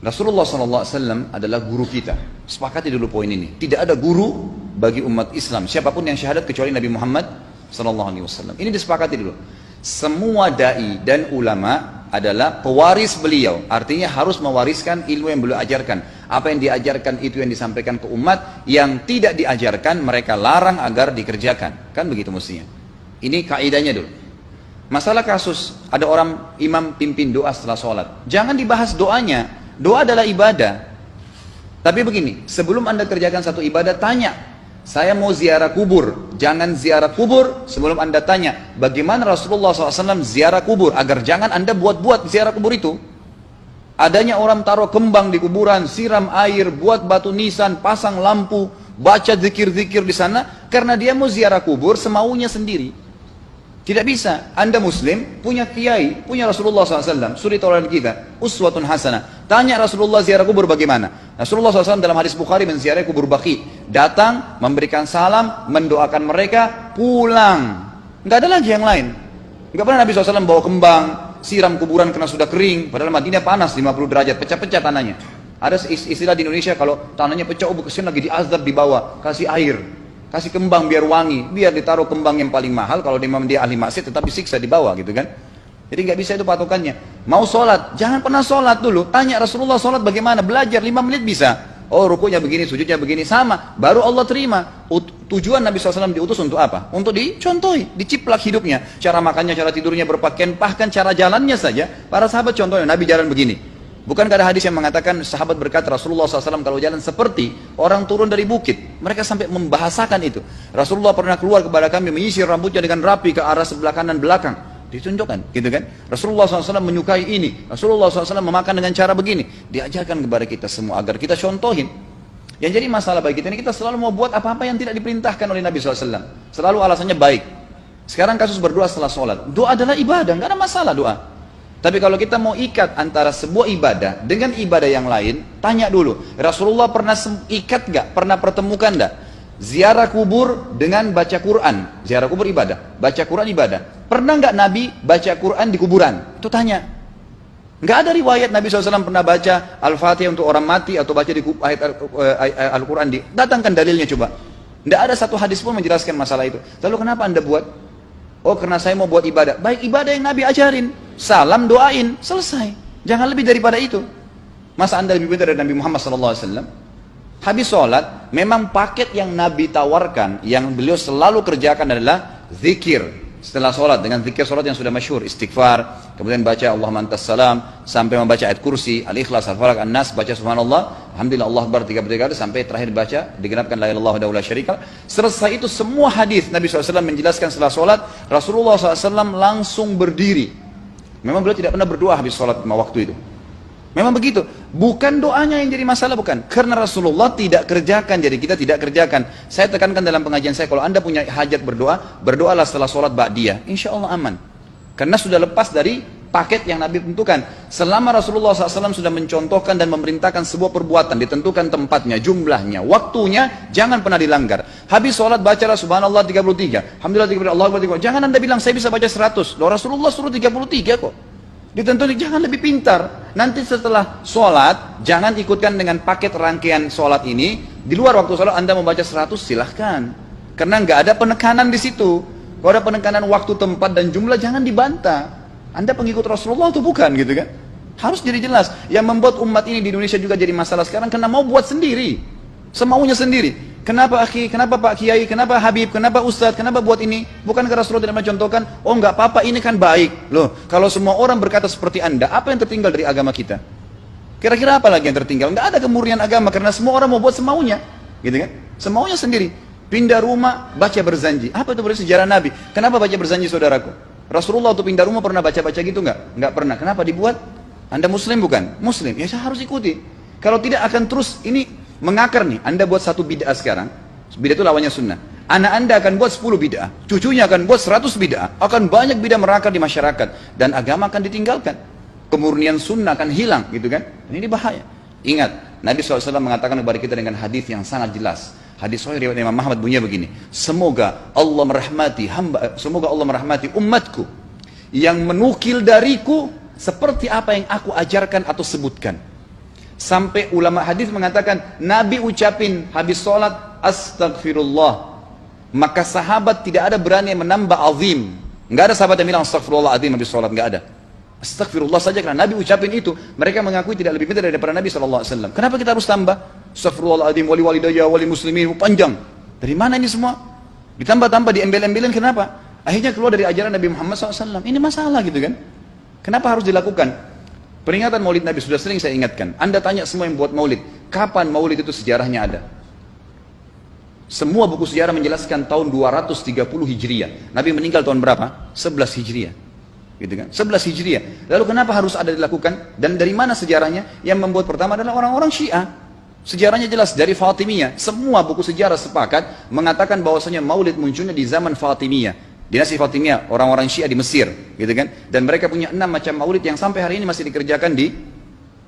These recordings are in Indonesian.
Rasulullah SAW adalah guru kita. Sepakati dulu poin ini. Tidak ada guru bagi umat Islam siapapun yang syahadat kecuali Nabi Muhammad SAW. Ini disepakati dulu. Semua dai dan ulama adalah pewaris beliau. Artinya harus mewariskan ilmu yang beliau ajarkan. Apa yang diajarkan itu yang disampaikan ke umat. Yang tidak diajarkan mereka larang agar dikerjakan. Kan begitu mestinya. Ini kaidahnya dulu. Masalah kasus ada orang imam pimpin doa setelah sholat. Jangan dibahas doanya. Doa adalah ibadah. Tapi begini, sebelum Anda kerjakan satu ibadah, tanya. Saya mau ziarah kubur. Jangan ziarah kubur sebelum Anda tanya. Bagaimana Rasulullah SAW ziarah kubur? Agar jangan Anda buat-buat ziarah kubur itu. Adanya orang taruh kembang di kuburan, siram air, buat batu nisan, pasang lampu, baca zikir-zikir di sana. Karena dia mau ziarah kubur semaunya sendiri. Tidak bisa. Anda muslim, punya kiai, punya Rasulullah SAW, suri tauladan kita, uswatun hasanah. Tanya Rasulullah ziarah kubur bagaimana? Rasulullah SAW dalam hadis Bukhari menziarahi kubur Baqi. Datang, memberikan salam, mendoakan mereka, pulang. Nggak ada lagi yang lain. Nggak pernah Nabi SAW bawa kembang, siram kuburan karena sudah kering. Padahal Madinah panas 50 derajat, pecah-pecah tanahnya. Ada istilah di Indonesia kalau tanahnya pecah, kesian lagi diazab di bawah, kasih air. Kasih kembang biar wangi, biar ditaruh kembang yang paling mahal. Kalau dia ahli maksiat tetap disiksa di bawah gitu kan. Jadi nggak bisa itu patokannya. Mau sholat, jangan pernah sholat dulu. Tanya Rasulullah sholat bagaimana, belajar 5 menit bisa. Oh rukunya begini, sujudnya begini, sama. Baru Allah terima. Tujuan Nabi SAW diutus untuk apa? Untuk dicontohi, diciplak hidupnya. Cara makannya, cara tidurnya, berpakaian, bahkan cara jalannya saja. Para sahabat contohnya, Nabi jalan begini. Bukankah ada hadis yang mengatakan sahabat berkata Rasulullah SAW kalau jalan seperti orang turun dari bukit. Mereka sampai membahasakan itu. Rasulullah pernah keluar kepada kami menyisir rambutnya dengan rapi ke arah sebelah kanan belakang. Ditunjukkan, gitu kan? Rasulullah SAW menyukai ini. Rasulullah SAW memakan dengan cara begini. Diajarkan kepada kita semua agar kita contohin. Yang jadi masalah bagi kita ini, kita selalu mau buat apa-apa yang tidak diperintahkan oleh Nabi SAW. Selalu alasannya baik. Sekarang kasus berdoa setelah sholat. Doa adalah ibadah, nggak ada masalah doa. Tapi kalau kita mau ikat antara sebuah ibadah dengan ibadah yang lain, tanya dulu, Rasulullah pernah ikat nggak? Pernah pertemukan nggak? Ziarah kubur dengan baca Quran. Ziarah kubur ibadah, baca Quran ibadah. Pernah nggak Nabi baca Quran di kuburan? Itu tanya. Nggak ada riwayat Nabi SAW pernah baca Al-Fatihah untuk orang mati atau baca di ayat Al-Quran. Datangkan dalilnya coba. Nggak ada satu hadis pun menjelaskan masalah itu. Lalu kenapa Anda buat? Oh karena saya mau buat ibadah. Baik ibadah yang Nabi ajarin. Salam doain, selesai. Jangan lebih daripada itu. Masa Anda lebih pintar dari Nabi Muhammad SAW? Habis sholat, memang paket yang Nabi tawarkan, yang beliau selalu kerjakan adalah zikir. Setelah sholat, dengan zikir sholat yang sudah masyhur, istighfar, kemudian baca Allahumma antas salam, sampai membaca ayat kursi, al-ikhlas, al-falaq, an-nas, baca subhanallah, alhamdulillah, Allah akbar 33 kali, sampai terakhir baca, digenapkan la ilaha illallah wahdahu la syarika lah. Selesai itu semua hadis Nabi SAW menjelaskan setelah sholat, Rasulullah SAW langsung berdiri. Memang beliau tidak pernah berdoa habis sholat lima waktu itu. Memang begitu. Bukan doanya yang jadi masalah, bukan. Karena Rasulullah tidak kerjakan, jadi kita tidak kerjakan. Saya tekankan dalam pengajian saya, kalau Anda punya hajat berdoa, berdoalah setelah sholat ba'diyah. Insya Allah aman. Karena sudah lepas dari paket yang Nabi tentukan. Selama Rasulullah SAW sudah mencontohkan dan memerintahkan sebuah perbuatan, ditentukan tempatnya, jumlahnya, waktunya, jangan pernah dilanggar. Habis sholat bacalah subhanallah 33, alhamdulillah 33, Allah akbar 33. Jangan Anda bilang saya bisa baca 100. Loh Rasulullah suruh 33 kok. Ditentukan, jangan lebih pintar. Nanti setelah sholat, jangan ikutkan dengan paket rangkaian sholat ini. Di luar waktu sholat Anda membaca 100, silahkan. Karena nggak ada penekanan di situ. Kalau ada penekanan waktu, tempat, dan jumlah, jangan dibantah. Anda pengikut Rasulullah atau bukan gitu kan? Harus jadi jelas. Yang membuat umat ini di Indonesia juga jadi masalah sekarang karena mau buat sendiri. Semaunya sendiri. Kenapa akhi, kenapa Pak Kiai, kenapa Habib, kenapa Ustadz, kenapa buat ini? Bukankah Rasulullah tidak mencontohkan? Oh nggak apa-apa, ini kan baik. Loh, kalau semua orang berkata seperti Anda, apa yang tertinggal dari agama kita? Kira-kira apa lagi yang tertinggal? Nggak ada kemurnian agama karena semua orang mau buat semaunya, gitu kan? Semaunya sendiri. Pindah rumah, baca berzanji. Apa itu berarti sejarah Nabi? Kenapa baca berzanji saudaraku? Rasulullah waktu pindah rumah pernah baca-baca gitu nggak? Nggak pernah. Kenapa dibuat? Anda Muslim bukan? Muslim. Ya saya harus ikuti. Kalau tidak akan terus ini mengakar nih. Anda buat satu bid'ah sekarang. Bid'ah itu lawannya sunnah. Anak Anda akan buat 10 bid'ah. Cucunya akan buat 100 bid'ah. Akan banyak bid'ah merakar di masyarakat. Dan agama akan ditinggalkan. Kemurnian sunnah akan hilang gitu kan. Dan ini bahaya. Ingat, Nabi SAW mengatakan kepada kita dengan hadis yang sangat jelas. Hadis sahih riwayat Imam Ahmad bunyinya begini. Semoga Allah merahmati umatku yang menukil dariku seperti apa yang aku ajarkan atau sebutkan. Sampai ulama hadis mengatakan Nabi ucapin habis sholat astagfirullah, maka sahabat tidak ada berani menambah azim. Nggak ada sahabat yang bilang astagfirullah azim habis sholat, nggak ada. Astagfirullah saja karena Nabi ucapin itu. Mereka mengakui tidak lebih pintar daripada Nabi SAW. Kenapa kita harus tambah astagfirullah azim, wali walidayah, wali muslimin, panjang? Dari mana ini semua? Ditambah-tambah, diembel-embelin, kenapa? Akhirnya keluar dari ajaran Nabi Muhammad SAW. Ini masalah gitu kan? Kenapa harus dilakukan? Peringatan maulid Nabi sudah sering saya ingatkan. Anda tanya semua yang buat maulid, kapan maulid itu sejarahnya ada? Semua buku sejarah menjelaskan tahun 230 Hijriah. Nabi meninggal tahun berapa? 11 Hijriah. Gitu kan? 11 Hijriah. Lalu kenapa harus ada dilakukan? Dan dari mana sejarahnya? Yang membuat pertama adalah orang-orang Syiah. Sejarahnya jelas dari Fatimiyah. Semua buku sejarah sepakat mengatakan bahwasanya maulid munculnya di zaman Fatimiyah. Dinasti Fatimiyah, orang-orang Syiah di Mesir, gitu kan? Dan mereka punya 6 macam maulid yang sampai hari ini masih dikerjakan di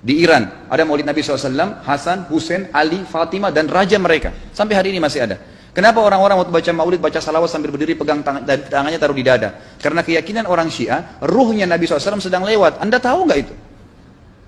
Iran. Ada maulid Nabi SAW, Hasan, Husain, Ali, Fatimah, dan raja mereka. Sampai hari ini masih ada. Kenapa orang-orang waktu baca maulid, baca salawat sambil berdiri pegang tangannya taruh di dada? Karena keyakinan orang Syiah, ruhnya Nabi SAW sedang lewat. Anda tahu nggak itu?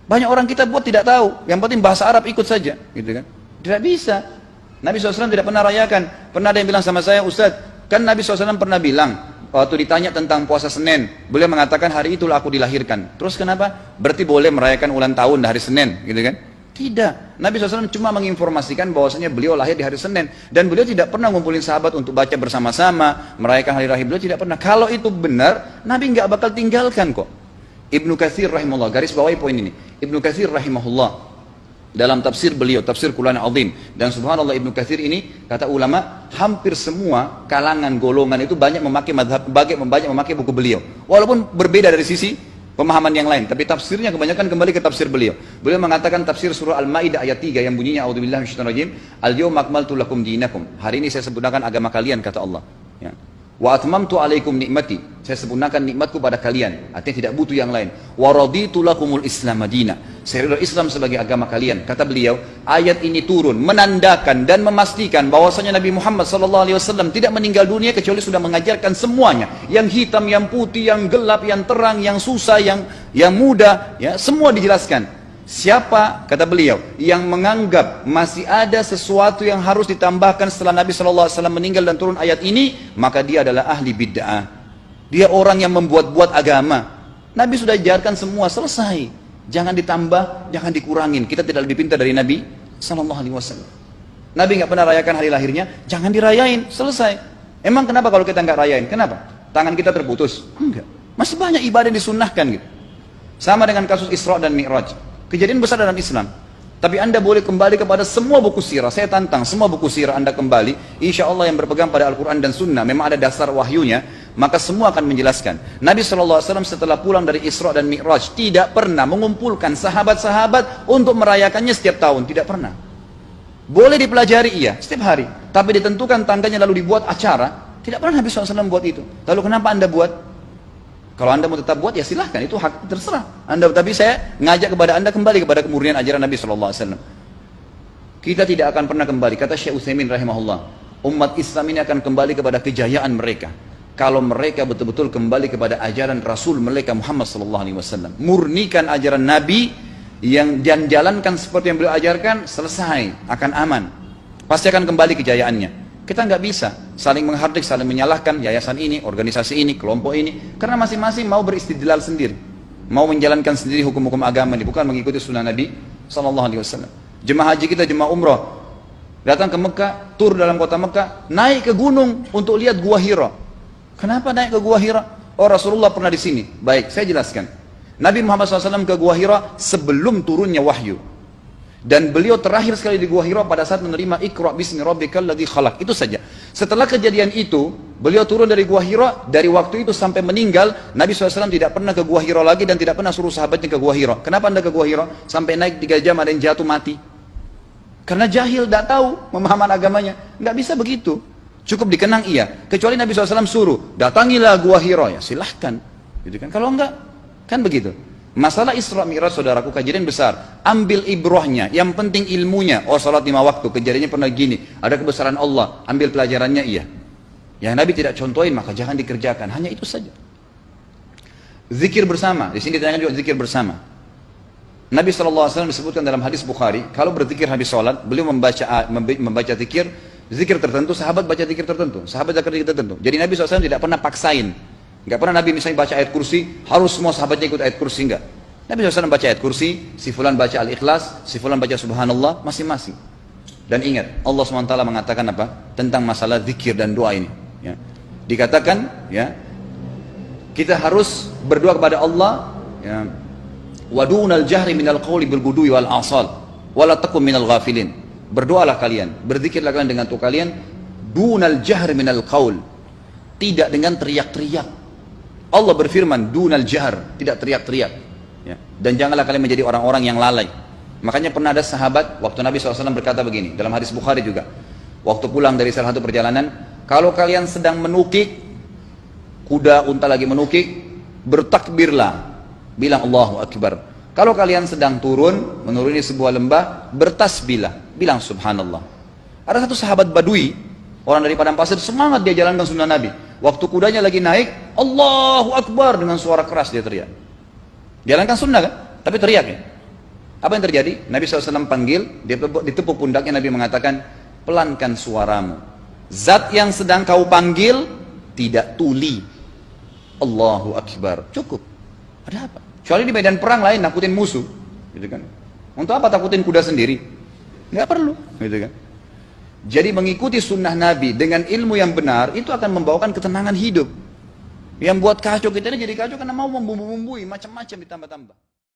Banyak orang kita buat tidak tahu. Yang penting bahasa Arab ikut saja, gitu kan? Tidak bisa. Nabi SAW tidak pernah rayakan. Pernah ada yang bilang sama saya, Ustadz, kan Nabi SAW pernah bilang, waktu ditanya tentang puasa Senin, beliau mengatakan hari itulah aku dilahirkan. Terus kenapa? Berarti boleh merayakan ulang tahun di hari Senin, gitu kan? Tidak. Nabi SAW cuma menginformasikan bahwasanya beliau lahir di hari Senin. Dan beliau tidak pernah ngumpulin sahabat untuk baca bersama-sama, merayakan hari raya. Beliau tidak pernah. Kalau itu benar, Nabi nggak bakal tinggalkan kok. Ibnu Katsir rahimahullah, garis bawahi poin ini. Ibnu Katsir rahimahullah, dalam tafsir beliau, tafsir Quran Azim, dan subhanallah Ibnu Katsir ini, kata ulama, hampir semua kalangan golongan itu banyak memakai madhab, banyak memakai buku beliau, walaupun berbeda dari sisi pemahaman yang lain, tapi tafsirnya kebanyakan kembali ke tafsir beliau. Beliau mengatakan tafsir surah Al-Maidah ayat 3 yang bunyinya a'udzubillahi minasyaitonir rajim, al-yawma akmaltu lakum dinakum, hari ini saya sempurnakan agama kalian, kata Allah, ya. Wa atmamtu alaikum nikmati, saya sempurnakan nikmatku pada kalian, artinya tidak butuh yang lain. Wa raditu lakumul Islam madina, saya ridha Islam sebagai agama kalian. Kata beliau, ayat ini turun menandakan dan memastikan bahwasanya Nabi Muhammad SAW tidak meninggal dunia kecuali sudah mengajarkan semuanya, yang hitam, yang putih, yang gelap, yang terang, yang susah, yang muda, ya, semua dijelaskan. Siapa, kata beliau, yang menganggap masih ada sesuatu yang harus ditambahkan setelah Nabi SAW meninggal dan turun ayat ini, maka dia adalah ahli bid'ah. Dia orang yang membuat-buat agama. Nabi sudah ajarkan semua, selesai. Jangan ditambah, jangan dikurangin. Kita tidak lebih pintar dari Nabi SAW. Nabi nggak pernah rayakan hari lahirnya, jangan dirayain, selesai. Emang kenapa kalau kita nggak rayain? Kenapa? Tangan kita terputus? Enggak. Masih banyak ibadah yang disunnahkan gitu. Sama dengan kasus Isra dan Mi'raj. Kejadian besar dalam Islam. Tapi Anda boleh kembali kepada semua buku sirah. Saya tantang semua buku sirah Anda kembali. Insya Allah yang berpegang pada Al-Quran dan Sunnah, memang ada dasar wahyunya, maka semua akan menjelaskan. Nabi SAW setelah pulang dari Isra dan Mi'raj tidak pernah mengumpulkan sahabat-sahabat untuk merayakannya setiap tahun. Tidak pernah. Boleh dipelajari, iya, setiap hari. Tapi ditentukan tanggalnya lalu dibuat acara. Tidak pernah Nabi SAW buat itu. Lalu kenapa Anda buat? Kalau Anda mau tetap buat, ya silahkan, itu hak terserah Anda. Tapi saya ngajak kepada Anda kembali kepada kemurnian ajaran Nabi SAW. Kita tidak akan pernah kembali, kata Syekh Utsaimin rahimahullah, umat Islam ini akan kembali kepada kejayaan mereka kalau mereka betul-betul kembali kepada ajaran Rasul mereka Muhammad SAW. Murnikan ajaran Nabi yang dan jalankan seperti yang beliau ajarkan, selesai, akan aman. Pasti akan kembali kejayaannya. Kita nggak bisa saling menghardik, saling menyalahkan yayasan ini, organisasi ini, kelompok ini, karena masing-masing mau beristidlal sendiri, mau menjalankan sendiri hukum-hukum agama ini, bukan mengikuti sunnah Nabi SAW. Jemaah haji kita, jemaah umrah, datang ke Mekah, tur dalam kota Mekah, naik ke gunung untuk lihat Gua Hira. Kenapa naik ke Gua Hira? Oh, Rasulullah pernah di sini. Baik, saya jelaskan. Nabi Muhammad SAW ke Gua Hira sebelum turunnya wahyu. Dan beliau terakhir sekali di Gua Hira pada saat menerima Iqra bismi rabbikal ladzi khalaq. Itu saja. Setelah kejadian itu, beliau turun dari Gua Hira. Dari waktu itu sampai meninggal, Nabi SAW tidak pernah ke Gua Hira lagi dan tidak pernah suruh sahabatnya ke Gua Hira. Kenapa Anda ke Gua Hira? Sampai naik 3 jam ada yang jatuh mati. Karena jahil, tidak tahu pemahaman agamanya. Nggak bisa begitu. Cukup dikenang iya. Kecuali Nabi SAW suruh, datangilah Gua Hira. Ya silahkan. Gitu kan? Kalau enggak, kan begitu. Masalah Isra Mi'raj, saudaraku, kejadian besar. Ambil ibrahnya, yang penting ilmunya. Oh, salat 5 waktu, kejadiannya pernah gini. Ada kebesaran Allah, ambil pelajarannya, iya. Yang Nabi tidak contohin, maka jangan dikerjakan. Hanya itu saja. Zikir bersama, di sini ditanya juga zikir bersama. Nabi SAW disebutkan dalam hadis Bukhari, kalau berzikir habis sholat, beliau membaca zikir tertentu, sahabat baca zikir tertentu, sahabat baca zikir tertentu. Jadi Nabi SAW tidak pernah paksain. Enggak pernah Nabi misalnya baca ayat kursi, harus semua sahabatnya ikut ayat kursi, enggak. Nabi SAW baca ayat kursi, si fulan baca al-ikhlas, si fulan baca subhanallah, masing-masing. Dan ingat, Allah SWT mengatakan apa? Tentang masalah zikir dan doa ini. Ya. Dikatakan, ya, kita harus berdoa kepada Allah, ya, wadunal jahri minal qawli bil gudui wal asal wala takum minal ghafilin. Berdoalah kalian, berzikirlah kalian dengan tuh kalian dunal jahri minal qaul, tidak dengan teriak-teriak. Allah berfirman dunal jahr, tidak teriak-teriak, ya. Dan janganlah kalian menjadi orang-orang yang lalai. Makanya pernah ada sahabat waktu Nabi SAW berkata begini dalam hadis Bukhari juga, waktu pulang dari salah satu perjalanan, kalau kalian sedang menukik kuda, unta lagi menukik, bertakbirlah, bilang Allahu Akbar. Kalau kalian sedang menuruni sebuah lembah, bertasbihlah, bilang subhanallah. Ada satu sahabat Badui, orang dari padang pasir, semangat dia jalankan sunnah Nabi. Waktu kudanya lagi naik, Allahu Akbar, dengan suara keras dia teriak. Jalankan sunnah kan? Tapi teriak ya. Apa yang terjadi? Nabi SAW panggil, dia ditepuk pundaknya, Nabi mengatakan, pelankan suaramu. Zat yang sedang kau panggil tidak tuli. Allahu Akbar, cukup. Ada apa? Kecuali di medan perang lain nakutin musuh, gitu kan? Untuk apa takutin kuda sendiri? Nggak perlu, gitu kan? Jadi mengikuti sunnah Nabi dengan ilmu yang benar itu akan membawakan ketenangan hidup. Yang buat kacau kita ini jadi kacau karena mau membumbu-bumbui macam-macam ditambah-tambah.